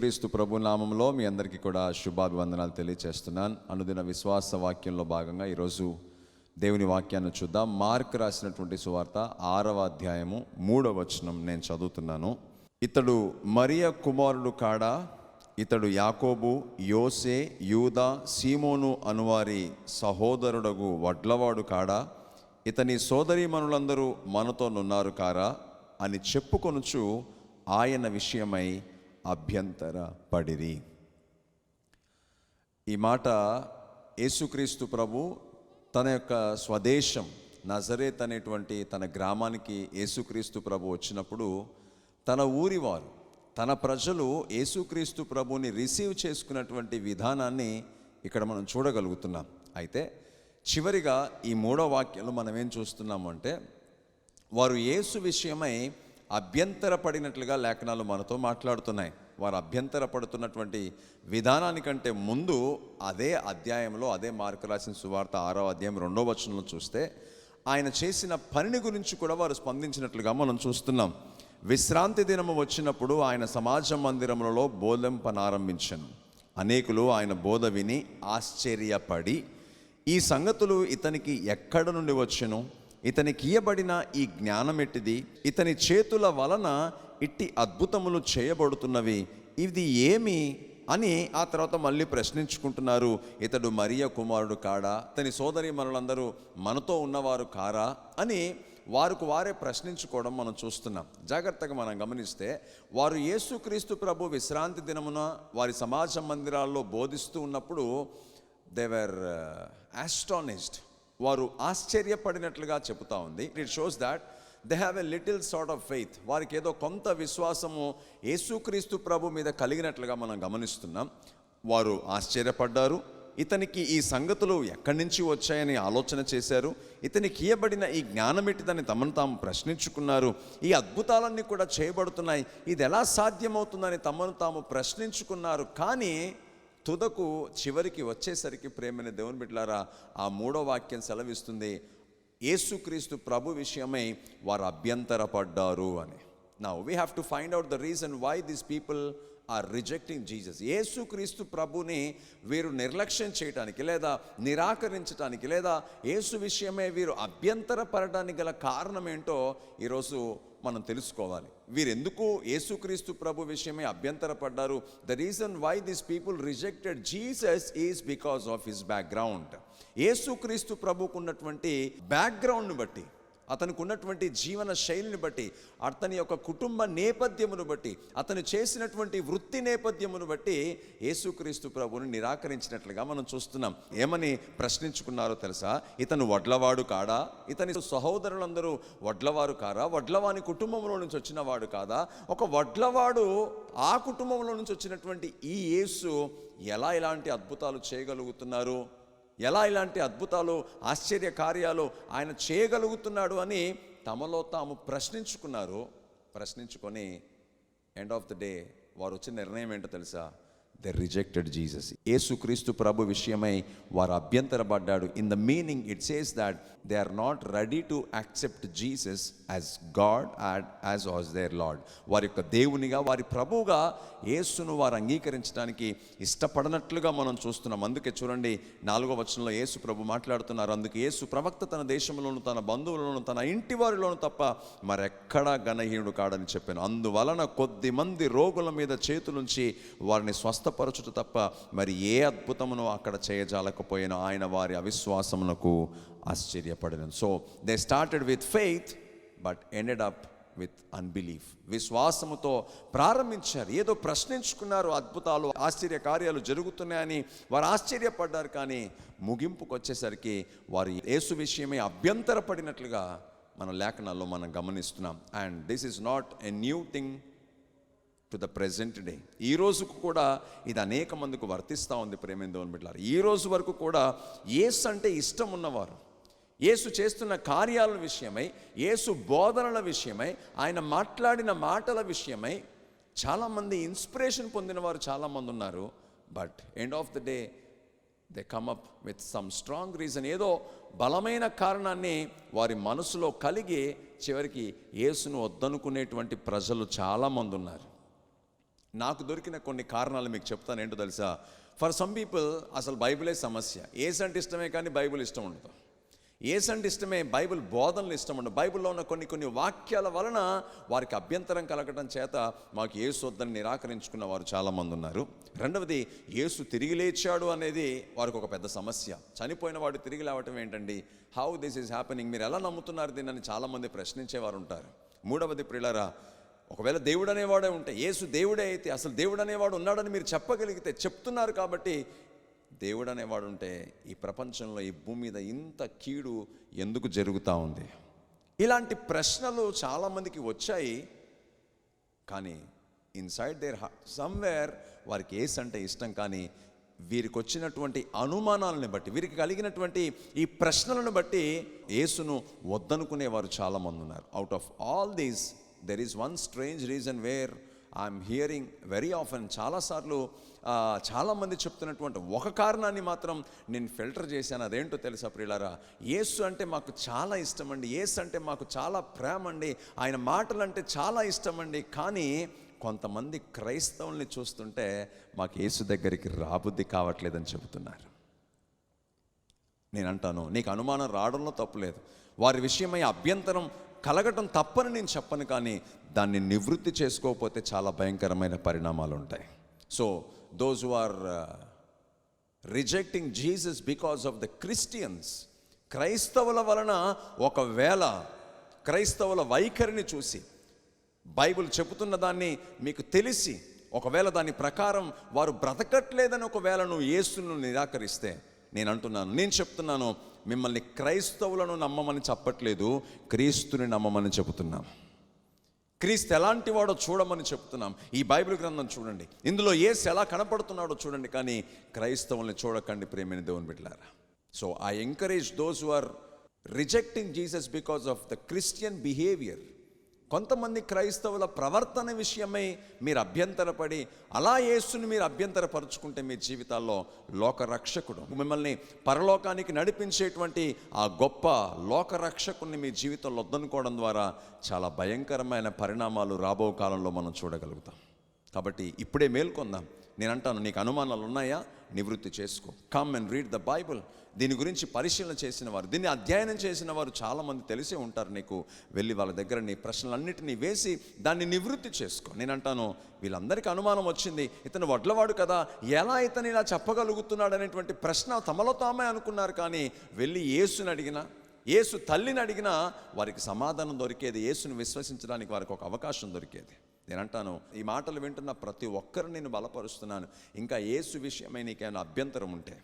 యేసుక్రీస్తు ప్రభు నామంలో మీ అందరికీ కూడా శుభాభివందనాలు తెలియచేస్తున్నాను. అనుదిన విశ్వాస వాక్యంలో భాగంగా ఈరోజు దేవుని వాక్యాన్ని చూద్దాం. మార్క్ రాసినటువంటి సువార్త 6వ అధ్యాయము 3వ వచనం నేను చదువుతున్నాను. ఇతడు మరియ కుమారుడు కాడా? ఇతడు యాకోబు, యోసే, యూదా, సీమోను అనువారి సహోదరుడగు వడ్లవాడు కాడా? ఇతని సోదరీమణులందరూ మనతోనున్నారు కారా అని చెప్పుకొనుచు ఆయన విషయమై అభ్యంతరపడిరి. ఈ మాట యేసుక్రీస్తు ప్రభు తన యొక్క స్వదేశం నజరేత్ అనేటువంటి తన గ్రామానికి యేసుక్రీస్తు ప్రభు వచ్చినప్పుడు తన ఊరి వారు, తన ప్రజలు యేసుక్రీస్తు ప్రభుని రిసీవ్ చేసుకున్నటువంటి విధానాన్ని ఇక్కడ మనం చూడగలుగుతున్నాం. అయితే చివరిగా ఈ 3వ వాక్యంలో మనం ఏం చూస్తున్నాము అంటే, వారు యేసు విషయమై అభ్యంతరపడినట్లుగా లేఖనాలు మనతో మాట్లాడుతున్నాయి. వారు అభ్యంతరపడుతున్నటువంటి విధానానికంటే ముందు అదే అధ్యాయంలో, అదే మార్కు రాసిన సువార్త 6వ అధ్యాయం 2వ వచనంలో చూస్తే ఆయన చేసిన పనిని గురించి కూడా వారు స్పందించినట్లుగా మనం చూస్తున్నాం. విశ్రాంతి దినము వచ్చినప్పుడు ఆయన సమాజ మందిరములలో బోధింపనారంభించెను. అనేకులు ఆయన బోధ విని ఆశ్చర్యపడి, ఈ సంగతులు ఇతనికి ఎక్కడ నుండి వచ్చెను? ఇతనికి ఇయ్యబడిన ఈ జ్ఞానం ఎట్టిది? ఇతని చేతుల వలన ఇట్టి అద్భుతములు చేయబడుతున్నవి, ఇది ఏమి అని ఆ తర్వాత మళ్ళీ ప్రశ్నించుకుంటున్నారు. ఇతడు మరియ కుమారుడు కాడా? ఇతని సోదరీమణులందరూ మనతో ఉన్నవారు కారా అని వారికి వారే ప్రశ్నించుకోవడం మనం చూస్తున్నాం. జాగ్రత్తగా మనం గమనిస్తే, వారు యేసుక్రీస్తు ప్రభు విశ్రాంతి దినమున వారి సమాజ మందిరాల్లో బోధిస్తూ ఉన్నప్పుడు దే వర్ ఆస్టానిష్డ్. వారు ఆశ్చర్యపడినట్లుగా చెబుతా ఉంది. It shows that they have a little sort of faith. వారికి ఏదో కొంత విశ్వాసము యేసుక్రీస్తు ప్రభు మీద కలిగినట్లుగా మనం గమనిస్తున్నాం. వారు ఆశ్చర్యపడ్డారు. ఇతనికి ఈ సంగతులు ఎక్కడి నుంచి వచ్చాయని ఆలోచన చేశారు. ఇతనికి ఇయ్యబడిన ఈ జ్ఞానం ఎట్టిదని తమను తాము ప్రశ్నించుకున్నారు. ఈ అద్భుతాలన్నీ కూడా చేయబడుతున్నాయి, ఇది ఎలా సాధ్యమవుతుందని తమను తాము ప్రశ్నించుకున్నారు. కానీ తుదకు చివరికి వచ్చేసరికి ప్రేమైన దేవుని బిడ్డలారా, ఆ 3వ వాక్యం సెలవిస్తుంది, యేసుక్రీస్తు ప్రభు విషయమై వారు అభ్యంతరపడ్డారు అని. Now we have to find out the reason why this people are rejecting Jesus. యేసుక్రీస్తు ప్రభుని వీరు నిర్లక్ష్యం చేయటానికి, లేదా నిరాకరించడానికి, లేదా యేసు విషయమై వీరు అభ్యంతరపడడానికి గల కారణం ఏంటో ఈరోజు మనం తెలుసుకోవాలి. వీరెందుకు యేసుక్రీస్తు ప్రభు విషయమై అభ్యంతరపడ్డారు? The reason why this people rejected Jesus is because of his background. యేసుక్రీస్తు ప్రభుకు ఉన్నటువంటి బ్యాక్గ్రౌండ్ని బట్టి, అతనికి ఉన్నటువంటి జీవన శైలిని బట్టి, అతని యొక్క కుటుంబ నేపథ్యమును బట్టి, అతను చేసినటువంటి వృత్తి నేపథ్యమును బట్టి యేసుక్రీస్తు ప్రభుని నిరాకరించినట్లుగా మనం చూస్తున్నాం. ఏమని ప్రశ్నించుకున్నారో తెలుసా? ఇతను వడ్లవాడు కాడా? ఇతని సహోదరులందరూ వడ్లవారు కారా? వడ్లవాని కుటుంబంలో నుంచి వచ్చిన వాడు కాదా? ఒక వడ్లవాడు ఆ కుటుంబంలో నుంచి వచ్చినటువంటి ఈ యేసు ఎలా ఇలాంటి అద్భుతాలు చేయగలుగుతున్నారు? ఎలా ఇలాంటి అద్భుతాలు, ఆశ్చర్య కార్యాలు ఆయన చేయగలుగుతున్నాడు అని తమలో తాము ప్రశ్నించుకున్నారు. ప్రశ్నించుకొని ఎండ్ ఆఫ్ ద డే వారు వచ్చిన నిర్ణయం ఏంటో తెలుసా? They rejected Jesus. యేసుక్రీస్తు ప్రభు విషయమై వారు అభ్యంతరపడ్డాడు. In the meaning it says that they are not ready to accept Jesus as God and as was their lord. వారి యొక్క దేవునిగా, వారి ప్రభువుగా యేసును వారు అంగీకరించడానికి ఇష్టపడనట్లుగా మనం చూస్తున్నాం. అందుకే చూడండి 4వ వచనంలో యేసు ప్రభు మాట్లాడుతున్నారు. అందుకే యేసు ప్రవక్త తన దేశంలోను, తన బంధువులను, తన ఇంటి వారిలోను తప్ప మరెక్కడా ఘనహీనుడు కాడని చెప్పాను. అందువలన కొద్ది మంది రోగుల మీద చేతులుంచి వారిని స్వస్థపరచుట తప్ప మరి ఏ అద్భుతమును అక్కడ చేయజాలకపోయినా ఆయన వారి అవిశ్వాసమునకు ఆశ్చర్యపడను. So they started with faith but ended up with unbelief. విశ్వాసముతో ప్రారంభించారు, ఏదో ప్రశ్నించుకున్నారు, అద్భుతాలు, ఆశ్చర్య కార్యాలు జరుగుతున్నాయని వారు ఆశ్చర్యపడ్డారు. కానీ ముగింపుకు వచ్చేసరికి వారు యేసు విషయమై అభ్యంతరపడినట్లుగా మన లేఖనాల్లో మనం గమనిస్తున్నాం. And this is not a new thing to the present day. ఈ రోజుకు కూడా ఇది అనేక మందికి వర్తిస్తూ ఉంది. ప్రేమైన దేవుని బిడ్డలారా, ఈ రోజు వరకు కూడా యేసు అంటే ఇష్టం ఉన్నవారు, యేసు చేస్తున్న కార్యాల విషయమై, యేసు బోధనల విషయమై, ఆయన మాట్లాడిన మాటల విషయమై చాలామంది ఇన్స్పిరేషన్ పొందిన వారు చాలామంది ఉన్నారు. But end of the day they come up with some strong reason. ఏదో బలమైన కారణాన్ని వారి మనసులో కలిగి చివరికి యేసును వద్దనుకునేటువంటి ప్రజలు చాలామంది ఉన్నారు. నాకు దొరికిన కొన్ని కారణాలు మీకు చెప్తాను. ఏంటో తెలుసా? ఫర్ సమ్ పీపుల్ అసలు బైబిలే సమస్య. యేసు అంటే ఇష్టమే కానీ బైబిల్ ఇష్టం ఉండదు. యేసు అంటే ఇష్టమే, బైబిల్ బోధనలు ఇష్టం ఉండదు. బైబిల్లో ఉన్న కొన్ని వాక్యాల వలన వారికి అభ్యంతరం కలగడం చేత మాకు యేసు వద్దని నిరాకరించుకున్న వారు చాలామంది ఉన్నారు. రెండవది, యేసు తిరిగి లేచాడు అనేది వారికి ఒక పెద్ద సమస్య. చనిపోయిన వాడు తిరిగి లేవటం ఏంటండి? How this is happening? మీరు ఎలా నమ్ముతున్నారు దీన్ని? చాలామంది ప్రశ్నించేవారు ఉంటారు. మూడవది, ప్రియులారా, ఒకవేళ దేవుడు అనేవాడే ఉంటే, యేసు దేవుడే అయితే, అసలు దేవుడు అనేవాడు ఉన్నాడని మీరు చెప్పగలిగితే, చెప్తున్నారు కాబట్టి దేవుడు అనేవాడు ఉంటే ఈ ప్రపంచంలో, ఈ భూమి మీద ఇంత కీడు ఎందుకు జరుగుతూ ఉంది? ఇలాంటి ప్రశ్నలు చాలామందికి వచ్చాయి. కానీ ఇన్సైడ్ దేర్ హార్ట్ సమ్వేర్ వారికి యేసు అంటే ఇష్టం. కానీ వీరికి వచ్చినటువంటి అనుమానాలను బట్టి, వీరికి కలిగినటువంటి ఈ ప్రశ్నలను బట్టి యేసును వద్దనుకునేవారు చాలామంది ఉన్నారు. Out of all these there is one strange reason where I'm hearing very often, చాలాసార్లు చాలామంది చెప్తున్నటువంటి ఒక కారణాన్ని మాత్రం నేను ఫిల్టర్ చేశాను. అదేంటో తెలుసా ప్రియులారా? యేసు అంటే మాకు చాలా ఇష్టం అండి, యేసు అంటే మాకు చాలా ప్రేమ అండి, ఆయన మాటలు అంటే చాలా ఇష్టం అండి. కానీ కొంతమంది క్రైస్తవుల్ని చూస్తుంటే మాకు యేసు దగ్గరికి రాబుద్ధి కావట్లేదని చెబుతున్నారు. నేను అంటాను, నీకు అనుమానం రావడంలో తప్పులేదు, వారి విషయమై అభ్యంతరం కలగటం తప్పని నేను చెప్పను. కానీ దాన్ని నివృత్తి చేసుకోకపోతే చాలా భయంకరమైన పరిణామాలు ఉంటాయి. So those who are rejecting Jesus because of the Christians, క్రైస్తవుల వలన ఒకవేళ క్రైస్తవుల వైఖరిని చూసి, బైబిల్ చెబుతున్న దాన్ని మీకు తెలిసి, ఒకవేళ దాని ప్రకారం వారు బ్రతకట్లేదని ఒకవేళ నువ్వు యేసును నిరాకరిస్తే, నేను చెప్తున్నాను, మిమ్మల్ని క్రైస్తవులను నమ్మమని చెప్పట్లేదు, క్రీస్తుని నమ్మమని చెబుతున్నాం. క్రీస్తు ఎలాంటి వాడో చూడమని చెప్తున్నాం. ఈ బైబిల్ గ్రంథం చూడండి, ఇందులో యేసు ఎలా కనపడుతున్నాడో చూడండి. కానీ క్రైస్తవుల్ని చూడకండి ప్రియమైన దేవుని బిడ్డలారా. So I encourage those who are rejecting Jesus because of the Christian behaviour. కొంతమంది క్రైస్తవుల ప్రవర్తన విషయమై మీరు అభ్యంతరపడి, అలా యేసుని మీరు అభ్యంతరపరుచుకుంటే మీ జీవితాల్లో లోకరక్షకుడు, మిమ్మల్ని పరలోకానికి నడిపించేటువంటి ఆ గొప్ప లోకరక్షకుడిని మీ జీవితంలో వద్దనుకోవడం ద్వారా చాలా భయంకరమైన పరిణామాలు రాబో కాలంలో మనం చూడగలుగుతాం. కాబట్టి ఇప్పుడే మేల్కొందాం. నేను అంటాను, నీకు అనుమానాలు ఉన్నాయా? నివృత్తి చేసుకో. Come and read the Bible. దీని గురించి పరిశీలన చేసిన వారు, దీన్ని అధ్యయనం చేసిన వారు చాలామంది తెలిసే ఉంటారు. నీకు వెళ్ళి వాళ్ళ దగ్గర నీ ప్రశ్నలన్నిటినీ వేసి దాన్ని నివృత్తి చేసుకో. నేను అంటాను, వీళ్ళందరికీ అనుమానం వచ్చింది, ఇతను వడ్లవాడు కదా, ఎలా ఇతను ఇలా చెప్పగలుగుతున్నాడు అనేటువంటి ప్రశ్న తమలో తామే అనుకున్నారు. కానీ వెళ్ళి యేసుని అడిగినా, యేసు తల్లిని అడిగినా వారికి సమాధానం దొరికేది. యేసుని విశ్వసించడానికి వారికి ఒక అవకాశం దొరికేది. నేనంటాను, ఈ మాటలు వింటున్న ప్రతి ఒక్కరిని నేను బలపరుస్తున్నాను. ఇంకా యేసు విషయమై నీకేమైనా అభ్యంతరం ఉంటే,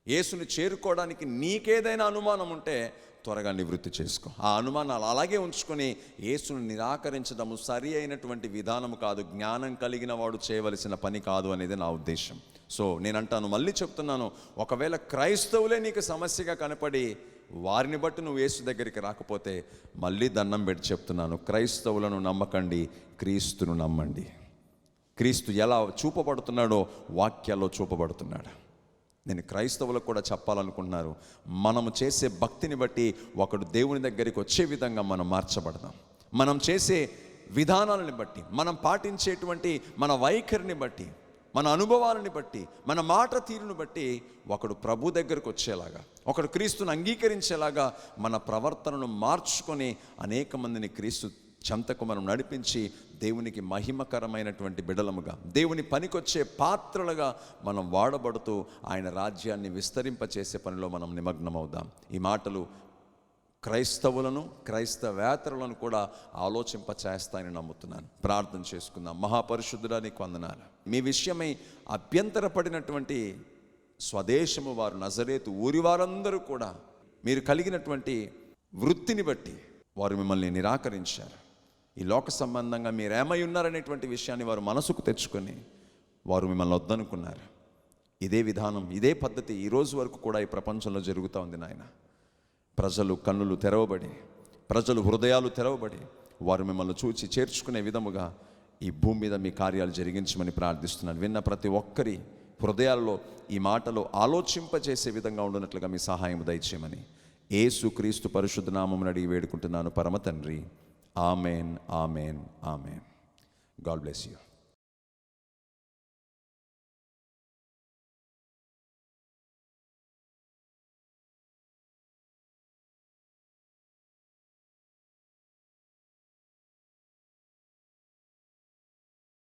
యేసుని చేరుకోవడానికి నీకేదైనా అనుమానం ఉంటే త్వరగా నివృత్తి చేసుకో. ఆ అనుమానాలు అలాగే ఉంచుకొని యేసును నిరాకరించడము సరి అయినటువంటి విధానము కాదు, జ్ఞానం కలిగిన వాడు చేయవలసిన పని కాదు అనేది నా ఉద్దేశం. సో నేనంటాను, మళ్ళీ చెప్తున్నాను, ఒకవేళ క్రైస్తవులే నీకు సమస్యగా కనపడి వారిని బట్టి నువ్వు యేసు దగ్గరికి రాకపోతే మళ్ళీ దండం పెట్టి చెప్తున్నాను, క్రైస్తవులను నమ్మకండి, క్రీస్తును నమ్మండి. క్రీస్తు ఎలా చూపబడుతున్నాడో వాక్యాల్లో చూపబడుతున్నాడు. నేను క్రైస్తవులకు కూడా చెప్పాలనుకుంటున్నారు, మనము చేసే భక్తిని బట్టి ఒకడు దేవుని దగ్గరికి వచ్చే విధంగా మనం మార్చబడదాం. మనం చేసే విధానాలను బట్టి, మనం పాటించేటువంటి మన వైఖరిని బట్టి, మన అనుభవాలని బట్టి, మన మాట తీరును బట్టి ఒకడు ప్రభు దగ్గరకు వచ్చేలాగా, ఒకడు క్రీస్తుని అంగీకరించేలాగా మన ప్రవర్తనను మార్చుకొని అనేక మందిని క్రీస్తు చెంతకు మనం నడిపించి దేవునికి మహిమకరమైనటువంటి బిడలముగా, దేవుని పనికొచ్చే పాత్రలుగా మనం వాడబడుతూ ఆయన రాజ్యాన్ని విస్తరింపచేసే పనిలో మనం నిమగ్నమవుదాం. ఈ మాటలు క్రైస్తవులను, క్రైస్తవేతరులను కూడా ఆలోచింపచేస్తాయని నమ్ముతున్నాను. ప్రార్థన చేసుకుందాం. మహాపరిశుద్ధుడా, నీకు వందనాలు. మీ విషయమై అభ్యంతరపడినటువంటి స్వదేశము వారు, నజరేతు ఊరి వారందరూ కూడా మీరు కలిగినటువంటి వృత్తిని బట్టి వారు మిమ్మల్ని నిరాకరించారు. ఈ లోక సంబంధంగా మీరు ఏమై ఉన్నారనేటువంటి విషయాన్ని వారు మనసుకు తెచ్చుకొని వారు మిమ్మల్ని వద్దనుకున్నారు. ఇదే విధానం, ఇదే పద్ధతి ఈ రోజు వరకు కూడా ఈ ప్రపంచంలో జరుగుతూ ఉంది నాయన. ప్రజలు కన్నులు తెరవబడి, ప్రజలు హృదయాలు తెరవబడి వారు మిమ్మల్ని చూచి చేర్చుకునే విధముగా ఈ భూమి మీద మీ కార్యాలు జరిగించమని ప్రార్థిస్తున్నాను. విన్న ప్రతి ఒక్కరి హృదయాల్లో ఈ మాటలు ఆలోచింపచేసే విధంగా ఉండునట్లుగా మీ సహాయం దయచేయమని యేసు క్రీస్తు పరిశుద్ధ నామమున అడిగి వేడుకుంటున్నాను పరమ తండ్రి. Amen, amen, amen. God bless you.